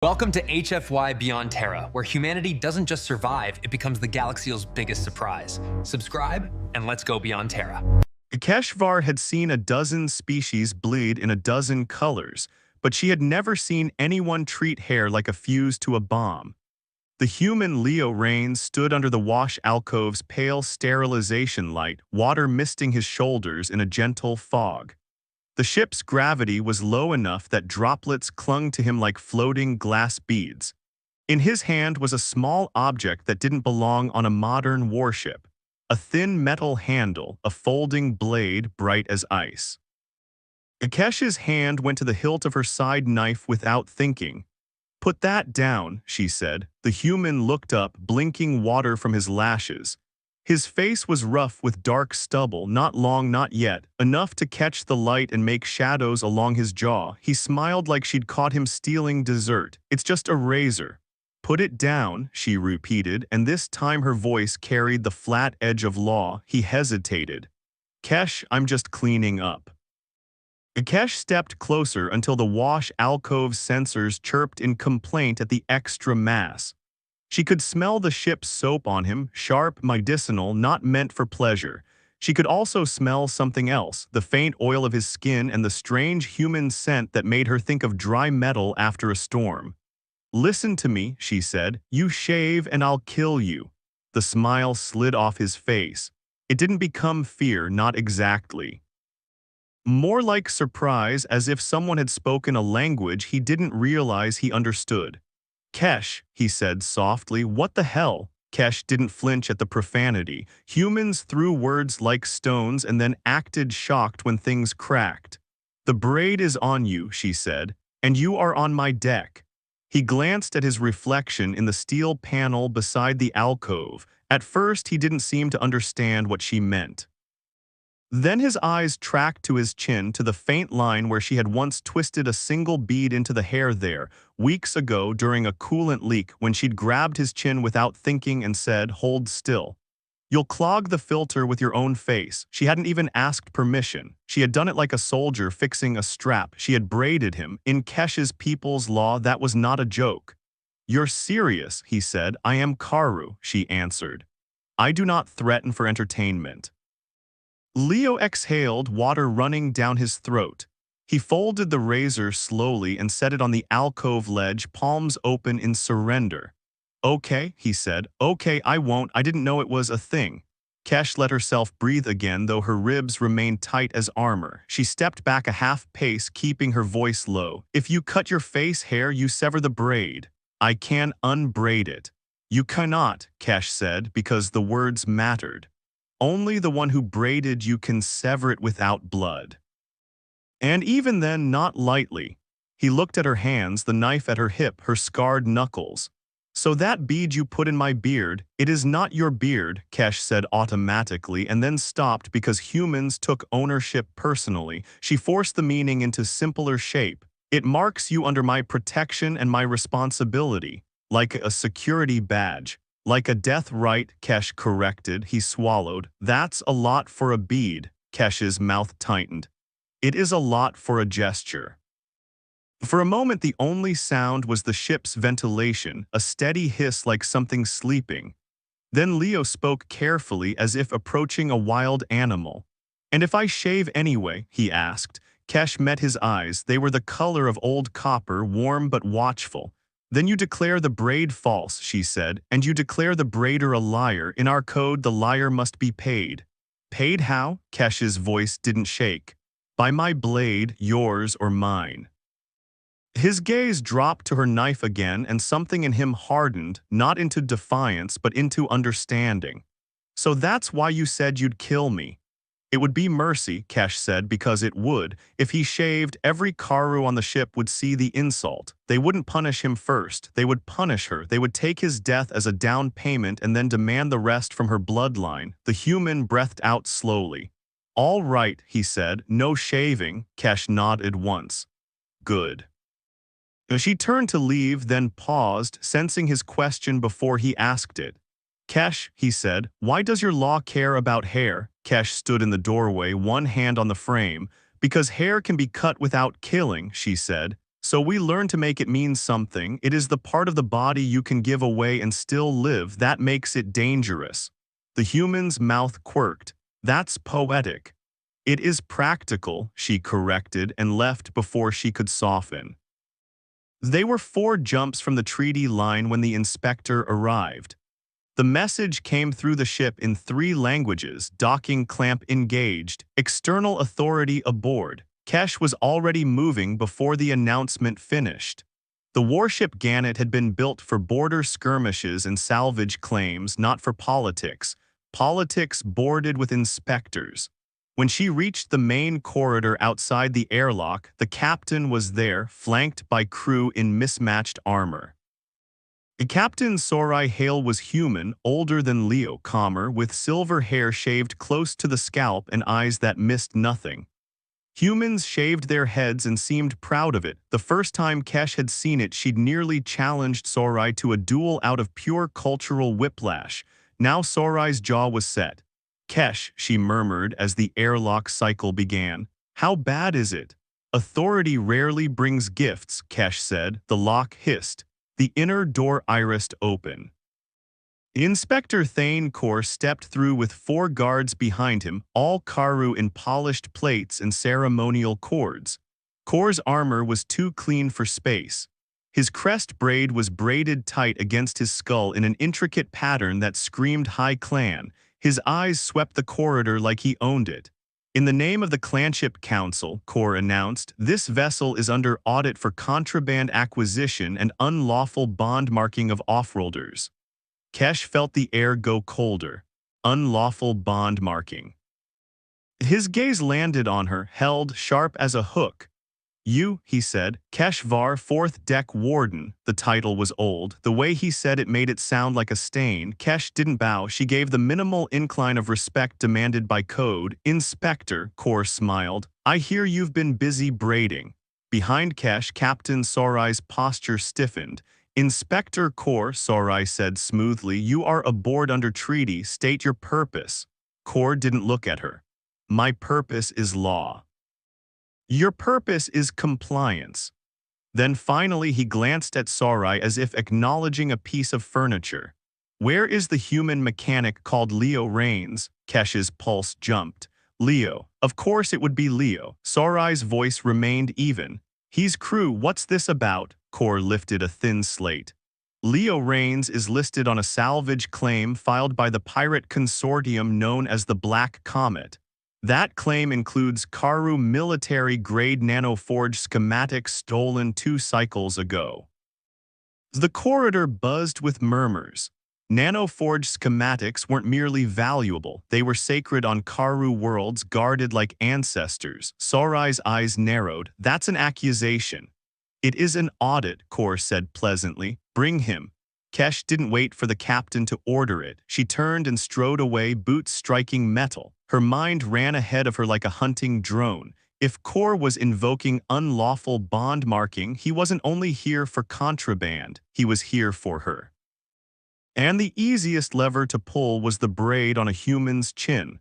Welcome to HFY Beyond Terra, where humanity doesn't just survive, it becomes the galaxy's biggest surprise. Subscribe, and let's go beyond Terra. Keshvar had seen a dozen species bleed in a dozen colors, but she had never seen anyone treat hair like a fuse to a bomb. The human Leo Rains stood under the wash alcove's pale sterilization light, water misting his shoulders in a gentle fog. The ship's gravity was low enough that droplets clung to him like floating glass beads. In his hand was a small object that didn't belong on a modern warship. A thin metal handle, a folding blade bright as ice. Akesh's hand went to the hilt of her side knife without thinking. "Put that down," she said. The human looked up, blinking water from his lashes. His face was rough with dark stubble, not long, not yet, enough to catch the light and make shadows along his jaw. He smiled like she'd caught him stealing dessert. "It's just a razor." "Put it down," she repeated, and this time her voice carried the flat edge of law. He hesitated. "Kesh, I'm just cleaning up." Akesh stepped closer until the wash alcove's sensors chirped in complaint at the extra mass. She could smell the ship's soap on him, sharp, medicinal, not meant for pleasure. She could also smell something else, the faint oil of his skin and the strange human scent that made her think of dry metal after a storm. "Listen to me," she said. "You shave and I'll kill you." The smile slid off his face. It didn't become fear, not exactly. More like surprise, as if someone had spoken a language he didn't realize he understood. "Kesh," he said softly, "what the hell?" Kesh didn't flinch at the profanity. Humans threw words like stones and then acted shocked when things cracked. "The braid is on you," she said, "and you are on my deck." He glanced at his reflection in the steel panel beside the alcove. At first, he didn't seem to understand what she meant. Then his eyes tracked to his chin, to the faint line where she had once twisted a single bead into the hair there, weeks ago during a coolant leak when she'd grabbed his chin without thinking and said, "Hold still. You'll clog the filter with your own face." She hadn't even asked permission. She had done it like a soldier fixing a strap. She had braided him. In Kesh's people's law, that was not a joke. "You're serious," he said. "I am Karu," she answered. "I do not threaten for entertainment." Leo exhaled, water running down his throat. He folded the razor slowly and set it on the alcove ledge, palms open in surrender. "Okay," he said. "Okay, I won't. I didn't know it was a thing." Kesh let herself breathe again, though her ribs remained tight as armor. She stepped back a half pace, keeping her voice low. "If you cut your face hair, you sever the braid. I can unbraid it." "You cannot," Kesh said, because the words mattered. "Only the one who braided you can sever it without blood. And even then, not lightly." He looked at her hands, the knife at her hip, her scarred knuckles. "So that bead you put in my beard, it is not your beard," Kesh said automatically, and then stopped because humans took ownership personally. She forced the meaning into simpler shape. "It marks you under my protection and my responsibility, like a security badge." "Like a death right," Kesh corrected. He swallowed. "That's a lot for a bead." Kesh's mouth tightened. "It is a lot for a gesture." For a moment, the only sound was the ship's ventilation, a steady hiss like something sleeping. Then Leo spoke carefully, as if approaching a wild animal. "And if I shave anyway?" he asked. Kesh met his eyes. They were the color of old copper, warm but watchful. "Then you declare the braid false," she said, "and you declare the braider a liar. In our code, the liar must be paid." "Paid how?" Kesh's voice didn't shake. "By my blade, yours or mine." His gaze dropped to her knife again, and something in him hardened, not into defiance but into understanding. "So that's why you said you'd kill me." "It would be mercy," Kesh said, "because it would. If he shaved, every Karu on the ship would see the insult. They wouldn't punish him first. They would punish her. They would take his death as a down payment and then demand the rest from her bloodline." The human breathed out slowly. "All right," he said. "No shaving." Kesh nodded once. "Good." She turned to leave, then paused, sensing his question before he asked it. "Kesh," he said, "why does your law care about hair?" Kesh stood in the doorway, one hand on the frame. "Because hair can be cut without killing," she said. So we learn to make it mean something. It is the part of the body you can give away and still live that makes it dangerous. The human's mouth quirked. That's poetic. It is practical, she corrected and left before she could soften. They were 4 jumps from the treaty line when the inspector arrived. The message came through the ship in 3 languages: docking clamp engaged, external authority aboard. Kesh was already moving before the announcement finished. The warship Gannet had been built for border skirmishes and salvage claims, not for politics. Politics boarded with inspectors. When she reached the main corridor outside the airlock, the captain was there, flanked by crew in mismatched armor. Captain Sorai Hale was human, older than Leo, calmer, with silver hair shaved close to the scalp and eyes that missed nothing. Humans shaved their heads and seemed proud of it. The first time Kesh had seen it, she'd nearly challenged Sorai to a duel out of pure cultural whiplash. Now Sorai's jaw was set. "Kesh," she murmured as the airlock cycle began. "How bad is it?" "Authority rarely brings gifts," Kesh said. The lock hissed. The inner door irised open. Inspector Thane Kor stepped through with 4 guards behind him, all Karu in polished plates and ceremonial cords. Kor's armor was too clean for space. His crest braid was braided tight against his skull in an intricate pattern that screamed high clan. His eyes swept the corridor like he owned it. "In the name of the Clanship Council," Kor announced, "this vessel is under audit for contraband acquisition and unlawful bond marking of offworlders." Kesh felt the air go colder. Unlawful bond marking. His gaze landed on her, held sharp as a hook. "You," he said, "Kesh Var, 4th Deck Warden." The title was old. The way he said it made it sound like a stain. Kesh didn't bow. She gave the minimal incline of respect demanded by code. "Inspector," Kor smiled, "I hear you've been busy braiding." Behind Kesh, Captain Sorai's posture stiffened. "Inspector Kor," Sorai said smoothly, "you are aboard under treaty. State your purpose." Kor didn't look at her. "My purpose is law." "Your purpose is compliance." Then finally he glanced at Sorai as if acknowledging a piece of furniture. "Where is the human mechanic called Leo Rains?" Kesh's pulse jumped. "Leo. Of course it would be Leo." Sorai's voice remained even. "He's crew. What's this about?" Kor lifted a thin slate. "Leo Rains is listed on a salvage claim filed by the pirate consortium known as the Black Comet. That claim includes Karu military-grade nanoforge schematics stolen 2 cycles ago." The corridor buzzed with murmurs. Nanoforge schematics weren't merely valuable, they were sacred on Karu worlds, guarded like ancestors. Sorai's eyes narrowed. "That's an accusation." "It is an audit," Kor said pleasantly. "Bring him." Kesh didn't wait for the captain to order it. She turned and strode away, boots striking metal. Her mind ran ahead of her like a hunting drone. If Kor was invoking unlawful bond marking, he wasn't only here for contraband, he was here for her. And the easiest lever to pull was the braid on a human's chin.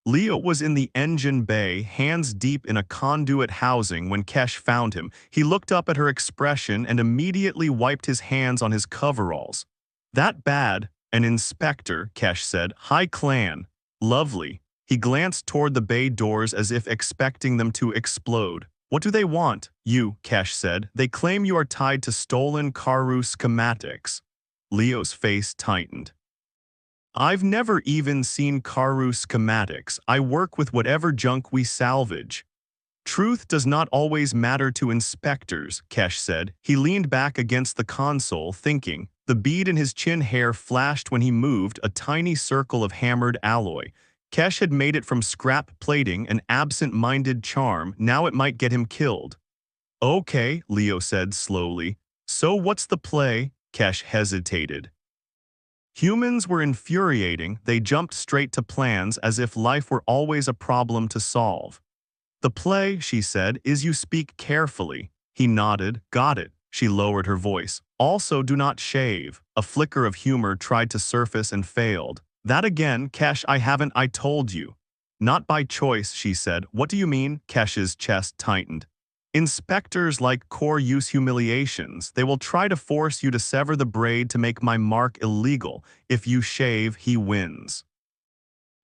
Leo was in the engine bay, hands deep in a conduit housing when Kesh found him. He looked up at her expression and immediately wiped his hands on his coveralls. "That bad?" "An inspector," Kesh said. "High clan." "Lovely." He glanced toward the bay doors as if expecting them to explode. "What do they want?" "You," Kesh said. "They claim you are tied to stolen Karu schematics." Leo's face tightened. "I've never even seen Karu schematics. I work with whatever junk we salvage." "Truth does not always matter to inspectors," Kesh said. He leaned back against the console, thinking. The bead in his chin hair flashed when he moved, a tiny circle of hammered alloy. Kesh had made it from scrap plating, an absent-minded charm. Now it might get him killed. "Okay," Leo said slowly. "So what's the play?" Kesh hesitated. Humans were infuriating. They jumped straight to plans as if life were always a problem to solve. "The play," she said, "is you speak carefully." He nodded. "Got it." She lowered her voice. "Also do not shave." A flicker of humor tried to surface and failed. "That again, Kesh, I haven't, I told you." "Not by choice," she said. "What do you mean?" Kesh's chest tightened. Inspectors like Core use humiliations. They will try to force you to sever the braid to make my mark illegal. If you shave, he wins.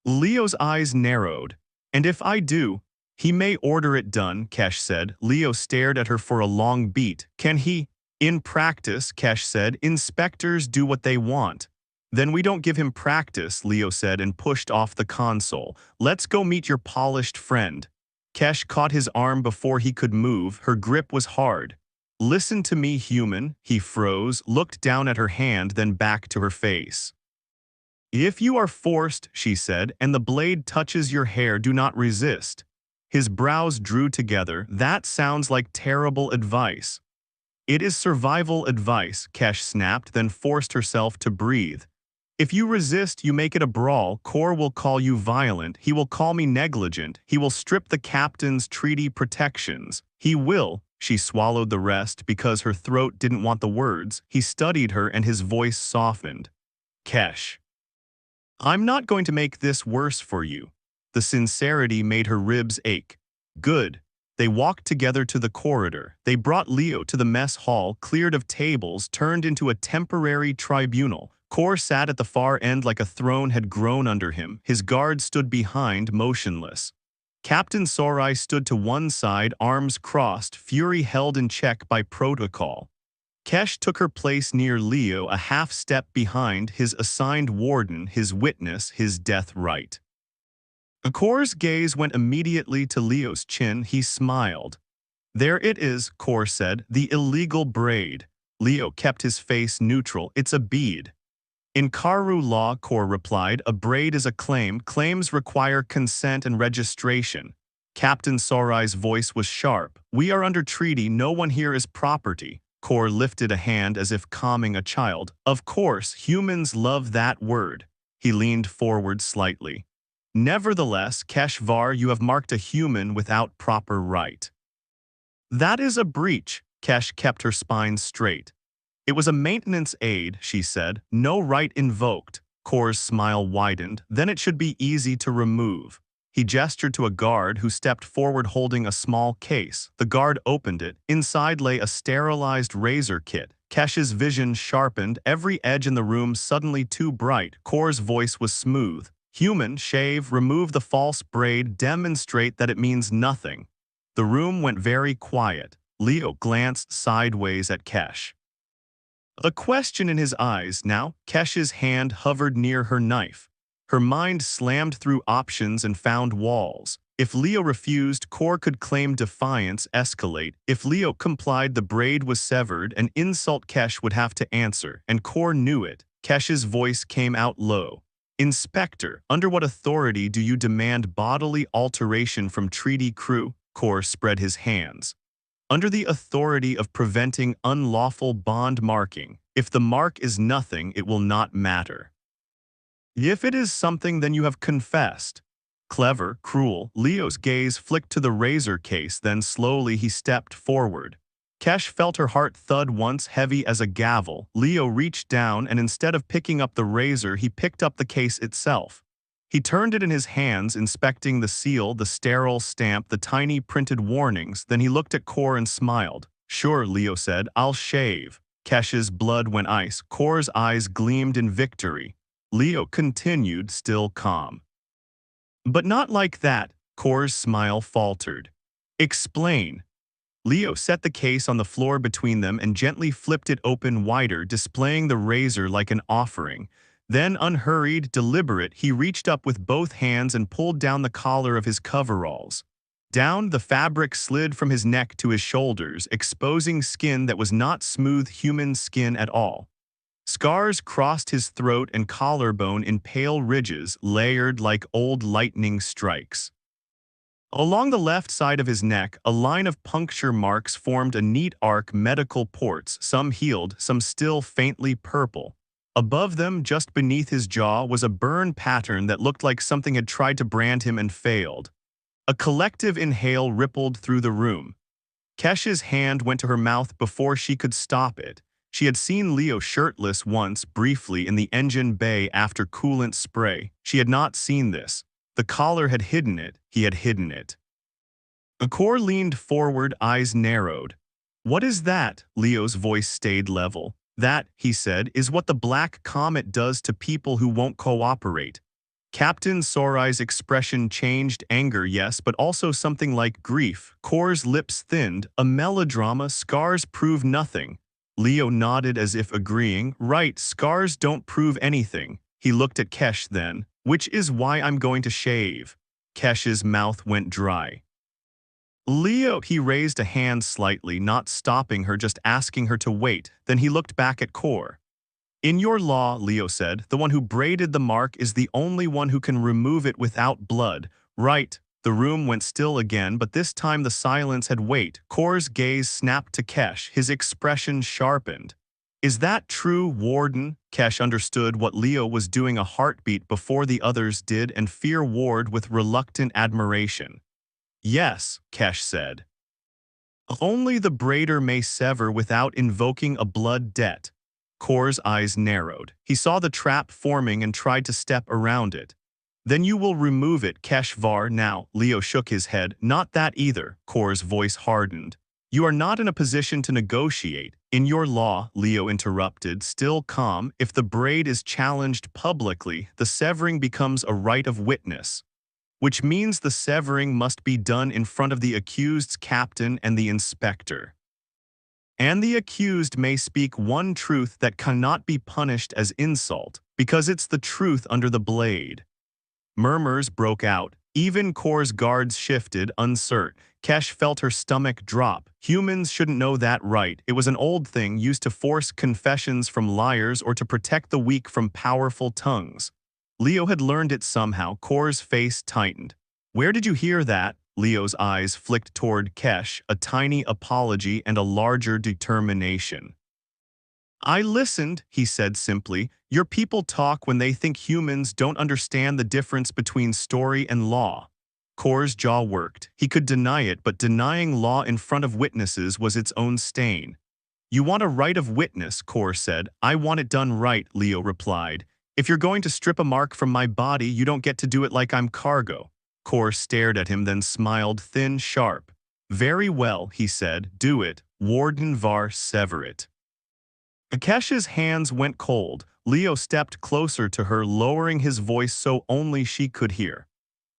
Leo's eyes narrowed. And if I do, he may order it done, Kesh said. Leo stared at her for a long beat. Can he? In practice, Kesh said, inspectors do what they want. Then we don't give him practice, Leo said and pushed off the console. Let's go meet your polished friend. Kesh caught his arm before he could move. Her grip was hard. Listen to me, human. He froze, looked down at her hand, then back to her face. If you are forced, she said, and the blade touches your hair, do not resist. His brows drew together. That sounds like terrible advice. It is survival advice, Kesh snapped, then forced herself to breathe. If you resist, you make it a brawl. Core will call you violent. He will call me negligent. He will strip the captain's treaty protections. He will. She swallowed the rest because her throat didn't want the words. He studied her and his voice softened. Kesh. I'm not going to make this worse for you. The sincerity made her ribs ache. Good. They walked together to the corridor. They brought Leo to the mess hall, cleared of tables, turned into a temporary tribunal. Core sat at the far end like a throne had grown under him. His guard stood behind, motionless. Captain Sorai stood to one side, arms crossed, fury held in check by protocol. Kesh took her place near Leo, a half step behind, his assigned warden, his witness, his death right. Core's gaze went immediately to Leo's chin. He smiled. There it is, Core said, the illegal braid. Leo kept his face neutral. It's a bead. In Karu law, Core replied, a braid is a claim. Claims require consent and registration. Captain Sorai's voice was sharp. We are under treaty. No one here is property. Core lifted a hand as if calming a child. Of course, humans love that word. He leaned forward slightly. Nevertheless, Keshvar, you have marked a human without proper right. That is a breach. Kesh kept her spine straight. It was a maintenance aid, she said. No right invoked. Core's smile widened. Then it should be easy to remove. He gestured to a guard who stepped forward holding a small case. The guard opened it. Inside lay a sterilized razor kit. Kesh's vision sharpened, every edge in the room suddenly too bright. Core's voice was smooth. Human, shave, remove the false braid, demonstrate that it means nothing. The room went very quiet. Leo glanced sideways at Kesh. A question in his eyes now. Kesh's hand hovered near her knife. Her mind slammed through options and found walls. If Leo refused, Core could claim defiance, escalate. If Leo complied, the braid was severed, an insult Kesh would have to answer, and Core knew it. Kesh's voice came out low. Inspector, under what authority do you demand bodily alteration from treaty crew? Core spread his hands. Under the authority of preventing unlawful bond marking. If the mark is nothing, it will not matter. If it is something, then you have confessed. Clever, cruel. Leo's gaze flicked to the razor case, then slowly he stepped forward. Kesh felt her heart thud once, heavy as a gavel. Leo reached down and instead of picking up the razor, he picked up the case itself. He turned it in his hands, inspecting the seal, the sterile stamp, the tiny printed warnings. Then he looked at Core and smiled. Sure, Leo said, I'll shave. Kesh's blood went ice. Core's eyes gleamed in victory. Leo continued, still calm. But not like that. Core's smile faltered. Explain. Leo set the case on the floor between them and gently flipped it open wider, displaying the razor like an offering. Then, unhurried, deliberate, he reached up with both hands and pulled down the collar of his coveralls. Down, the fabric slid from his neck to his shoulders, exposing skin that was not smooth human skin at all. Scars crossed his throat and collarbone in pale ridges, layered like old lightning strikes. Along the left side of his neck, a line of puncture marks formed a neat arc, medical ports, some healed, some still faintly purple. Above them, just beneath his jaw, was a burn pattern that looked like something had tried to brand him and failed. A collective inhale rippled through the room. Kesh's hand went to her mouth before she could stop it. She had seen Leo shirtless once, briefly, in the engine bay after coolant spray. She had not seen this. The collar had hidden it. He had hidden it. Kor leaned forward, eyes narrowed. What is that? Leo's voice stayed level. That, he said, is what the Black Comet does to people who won't cooperate. Captain Sorai's expression changed, anger, yes, but also something like grief. Kor's lips thinned. A melodrama, scars prove nothing. Leo nodded as if agreeing. Right, scars don't prove anything. He looked at Kesh then. Which is why I'm going to shave. Kesh's mouth went dry. Leo, he raised a hand slightly, not stopping her, just asking her to wait. Then he looked back at Kor. In your law, Leo said, the one who braided the mark is the only one who can remove it without blood. Right. The room went still again, but this time the silence had weight. Kor's gaze snapped to Kesh, his expression sharpened. Is that true, Warden? Kesh understood what Leo was doing, a heartbeat before the others did, and fear warred with reluctant admiration. Yes, Kesh said. Only the braider may sever without invoking a blood debt. Kor's eyes narrowed. He saw the trap forming and tried to step around it. Then you will remove it, Keshvar. Now, Leo shook his head. Not that either, Kor's voice hardened. You are not in a position to negotiate. In your law, Leo interrupted, still calm, if the braid is challenged publicly, the severing becomes a right of witness. Which means the severing must be done in front of the accused's captain and the inspector. And the accused may speak one truth that cannot be punished as insult, because it's the truth under the blade. Murmurs broke out. Even Kor's guards shifted, uncertain. Kesh felt her stomach drop. Humans shouldn't know that, right? It was an old thing used to force confessions from liars or to protect the weak from powerful tongues. Leo had learned it somehow. Kor's face tightened. Where did you hear that? Leo's eyes flicked toward Kesh, a tiny apology and a larger determination. I listened, he said simply. Your people talk when they think humans don't understand the difference between story and law. Kor's jaw worked. He could deny it, but denying law in front of witnesses was its own stain. You want a right of witness, Kor said. I want it done right, Leo replied. If you're going to strip a mark from my body, you don't get to do it like I'm cargo. Kor stared at him, then smiled, thin, sharp. Very well, he said. Do it. Warden Var, sever it. Akesh's hands went cold. Leo stepped closer to her, lowering his voice so only she could hear.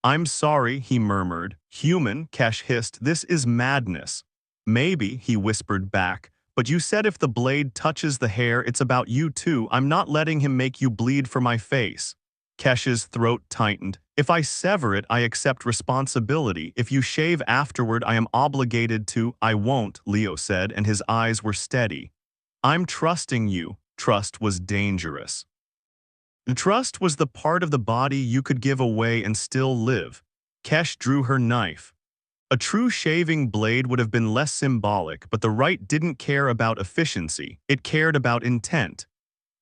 I'm sorry, he murmured. Human, Kesh hissed, this is madness. Maybe, he whispered back, but you said if the blade touches the hair, it's about you too. I'm not letting him make you bleed for my face. Kesh's throat tightened. If I sever it, I accept responsibility. If you shave afterward, I am obligated to. I won't, Leo said, and his eyes were steady. I'm trusting you. Trust was dangerous. Trust was the part of the body you could give away and still live. Kesh drew her knife. A true shaving blade would have been less symbolic, but the right didn't care about efficiency. It cared about intent.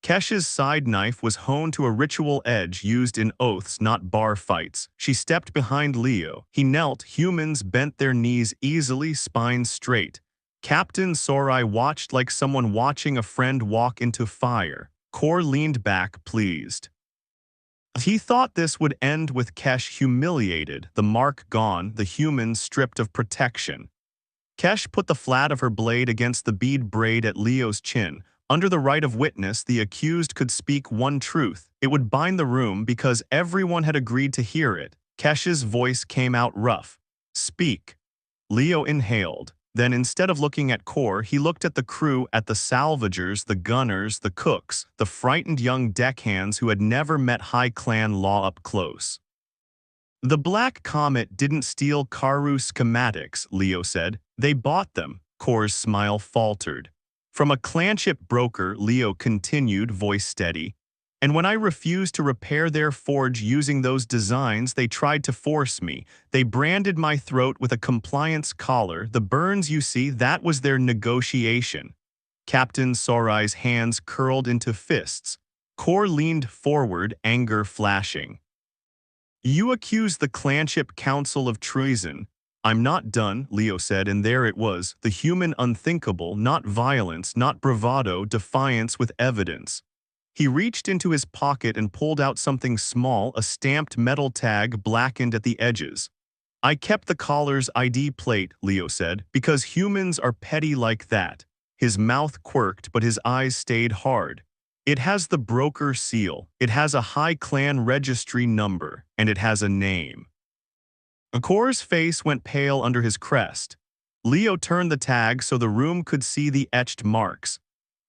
Kesh's side knife was honed to a ritual edge used in oaths, not bar fights. She stepped behind Leo. He knelt. Humans bent their knees easily, spines straight. Captain Sorai watched like someone watching a friend walk into fire. Kor leaned back, pleased. He thought this would end with Kesh humiliated, the mark gone, the human stripped of protection. Kesh put the flat of her blade against the bead braid at Leo's chin. Under the right of witness, the accused could speak one truth. It would bind the room because everyone had agreed to hear it. Kesh's voice came out rough. Speak. Leo inhaled. Then instead of looking at Kor, he looked at the crew, at the salvagers, the gunners, the cooks, the frightened young deckhands who had never met High Clan law up close. The Black Comet didn't steal Karu schematics, Leo said. They bought them. Kor's smile faltered. From a clanship broker, Leo continued, voice steady. And when I refused to repair their forge using those designs, they tried to force me. They branded my throat with a compliance collar. The burns you see, that was their negotiation. Captain Sorai's hands curled into fists. Kor leaned forward, anger flashing. You accuse the Clanship Council of treason. I'm not done, Leo said, and there it was, the human unthinkable, not violence, not bravado, defiance with evidence. He reached into his pocket and pulled out something small, a stamped metal tag blackened at the edges. I kept the collar's ID plate, Leo said, because humans are petty like that. His mouth quirked, but his eyes stayed hard. It has the broker seal, it has a high clan registry number, and it has a name. Akor's face went pale under his crest. Leo turned the tag so the room could see the etched marks.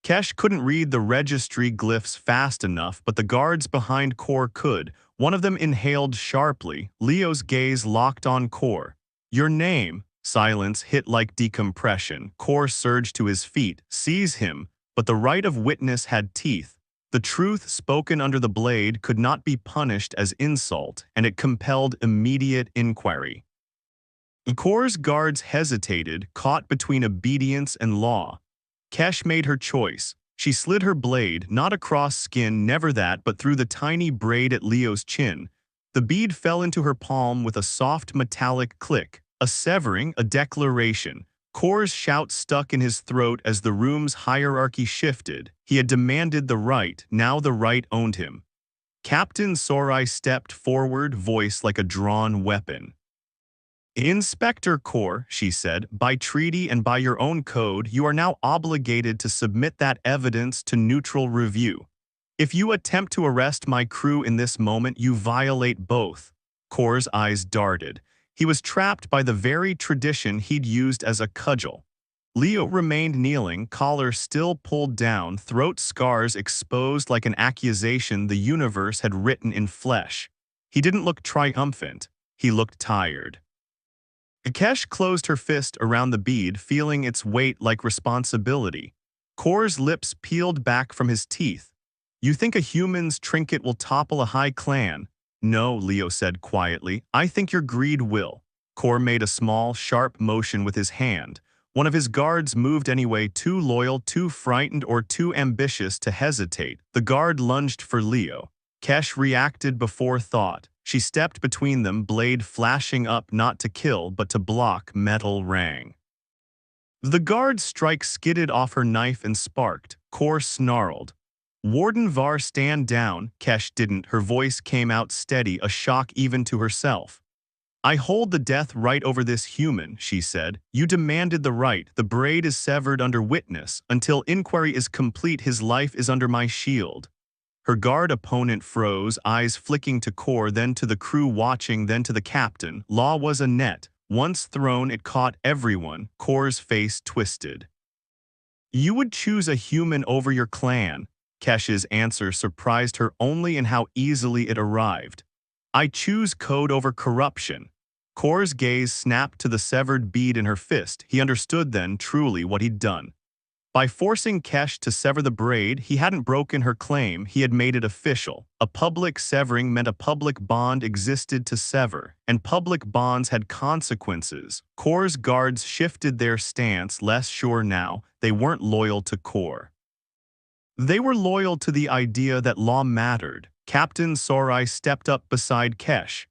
Kesh couldn't read the registry glyphs fast enough, but the guards behind Kor could. One of them inhaled sharply. Leo's gaze locked on Kor. Your name. Silence hit like decompression. Kor surged to his feet. Seize him. But the right of witness had teeth. The truth spoken under the blade could not be punished as insult, and it compelled immediate inquiry. Kor's guards hesitated, caught between obedience and law. Kesh made her choice. She slid her blade, not across skin, never that, but through the tiny braid at Leo's chin. The bead fell into her palm with a soft metallic click, a severing, a declaration. Kor's shout stuck in his throat as the room's hierarchy shifted. He had demanded the right, now the right owned him. Captain Sorai stepped forward, voice like a drawn weapon. Inspector Kor, she said, by treaty and by your own code, you are now obligated to submit that evidence to neutral review. If you attempt to arrest my crew in this moment, you violate both. Kor's eyes darted. He was trapped by the very tradition he'd used as a cudgel. Leo remained kneeling, collar still pulled down, throat scars exposed like an accusation the universe had written in flesh. He didn't look triumphant. He looked tired. Kesh closed her fist around the bead, feeling its weight like responsibility. Kor's lips peeled back from his teeth. You think a human's trinket will topple a high clan? No, Leo said quietly. I think your greed will. Kor made a small, sharp motion with his hand. One of his guards moved anyway, too loyal, too frightened, or too ambitious to hesitate. The guard lunged for Leo. Kesh reacted before thought. She stepped between them, blade flashing up not to kill but to block. Metal rang. The guard's strike skidded off her knife and sparked. Kor snarled. Warden Var, stand down. Kesh didn't. Her voice came out steady, a shock even to herself. I hold the death right over this human, she said. You demanded the right. The braid is severed under witness. Until inquiry is complete, his life is under my shield. Her guard opponent froze, eyes flicking to Kor, then to the crew watching, then to the captain. Law was a net. Once thrown, it caught everyone. Kor's face twisted. You would choose a human over your clan. Kesh's answer surprised her only in how easily it arrived. I choose code over corruption. Kor's gaze snapped to the severed bead in her fist. He understood then, truly, what he'd done. By forcing Kesh to sever the braid, he hadn't broken her claim, he had made it official. A public severing meant a public bond existed to sever, and public bonds had consequences. Kor's guards shifted their stance, less sure now. They weren't loyal to Kor. They were loyal to the idea that law mattered. Captain Sorai stepped up beside Kesh.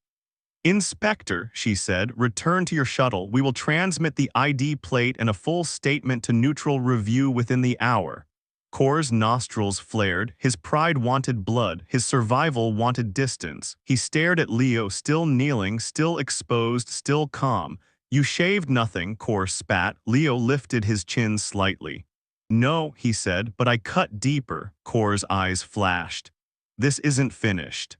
Inspector, she said, return to your shuttle. We will transmit the ID plate and a full statement to neutral review within the hour. Kor's nostrils flared. His pride wanted blood. His survival wanted distance. He stared at Leo, still kneeling, still exposed, still calm. You shaved nothing, Kor spat. Leo lifted his chin slightly. No, he said, but I cut deeper. Kor's eyes flashed. This isn't finished.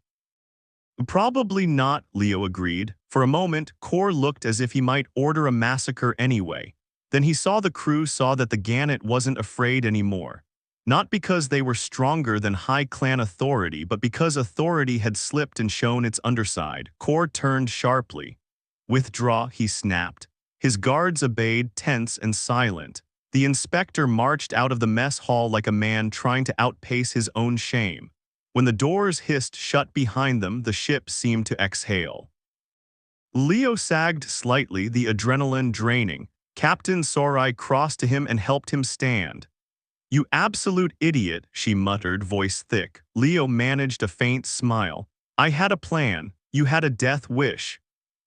Probably not, Leo agreed. For a moment, Kor looked as if he might order a massacre anyway. Then he saw the crew, saw that the Gannet wasn't afraid anymore. Not because they were stronger than high clan authority, but because authority had slipped and shown its underside. Kor turned sharply. Withdraw, he snapped. His guards obeyed, tense and silent. The inspector marched out of the mess hall like a man trying to outpace his own shame. When the doors hissed shut behind them, the ship seemed to exhale. Leo sagged slightly, the adrenaline draining. Captain Sorai crossed to him and helped him stand. You absolute idiot, she muttered, voice thick. Leo managed a faint smile. I had a plan. You had a death wish.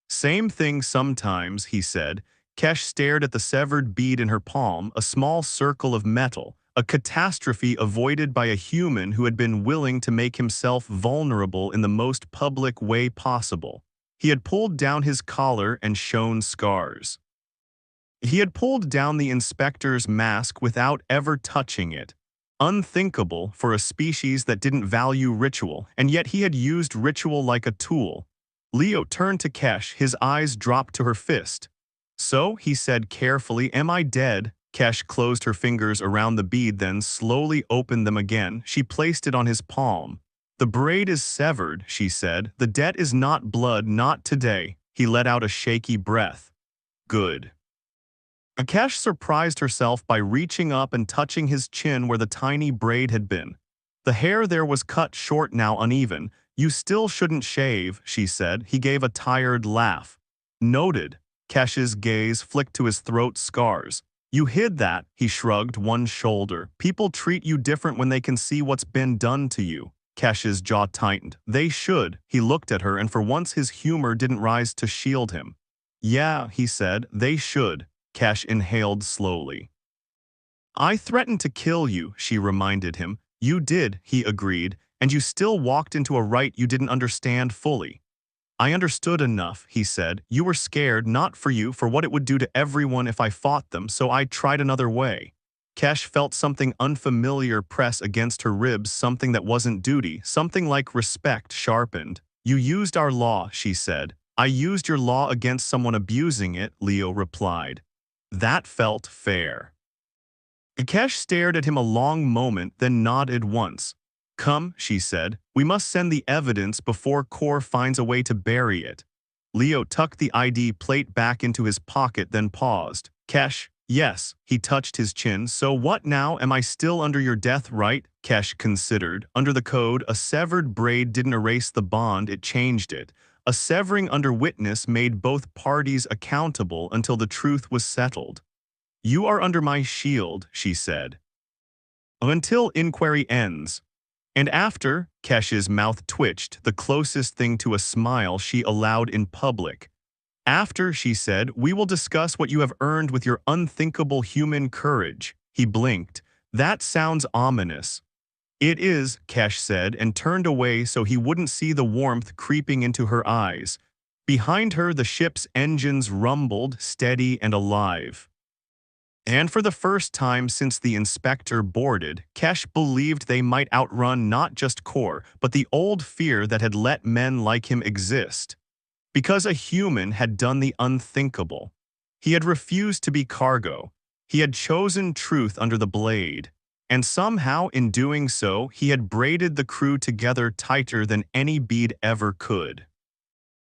Same thing sometimes, he said. Kesh stared at the severed bead in her palm, a small circle of metal. A catastrophe avoided by a human who had been willing to make himself vulnerable in the most public way possible. He had pulled down his collar and shown scars. He had pulled down the inspector's mask without ever touching it. Unthinkable for a species that didn't value ritual, and yet he had used ritual like a tool. Leo turned to Kesh, his eyes dropped to her fist. "So," he said carefully, "am I dead?" Kesh closed her fingers around the bead, then slowly opened them again. She placed it on his palm. "The braid is severed," she said. "The debt is not blood, not today." He let out a shaky breath. "Good." Kesh surprised herself by reaching up and touching his chin where the tiny braid had been. The hair there was cut short now, uneven. "You still shouldn't shave," she said. He gave a tired laugh. "Noted." Kesh's gaze flicked to his throat scars. "You hid that," he shrugged one shoulder. "People treat you different when they can see what's been done to you." Kesh's jaw tightened. "They should." He looked at her, and for once his humor didn't rise to shield him. "Yeah," he said, "they should." Kesh inhaled slowly. "I threatened to kill you," she reminded him. "You did," he agreed, "and you still walked into a right you didn't understand fully." "I understood enough," he said. "You were scared, not for you, for what it would do to everyone if I fought them, so I tried another way." Kesh felt something unfamiliar press against her ribs, something that wasn't duty, something like respect sharpened. "You used our law," she said. "I used your law against someone abusing it," Leo replied. That felt fair. Kesh stared at him a long moment, then nodded once. "Come," she said. "We must send the evidence before Core finds a way to bury it." Leo tucked the ID plate back into his pocket, then paused. "Kesh?" "Yes." He touched his chin. "So what now? Am I still under your death right?" Kesh considered. Under the code, a severed braid didn't erase the bond, it changed it. A severing under witness made both parties accountable until the truth was settled. "You are under my shield," she said. "Until inquiry ends." "And after?" Kesh's mouth twitched, the closest thing to a smile she allowed in public. "After," she said, "we will discuss what you have earned with your unthinkable human courage." He blinked. "That sounds ominous." "It is," Kesh said, and turned away so he wouldn't see the warmth creeping into her eyes. Behind her, the ship's engines rumbled, steady and alive. And for the first time since the inspector boarded, Kesh believed they might outrun not just Core, but the old fear that had let men like him exist. Because a human had done the unthinkable. He had refused to be cargo. He had chosen truth under the blade. And somehow, in doing so, he had braided the crew together tighter than any bead ever could.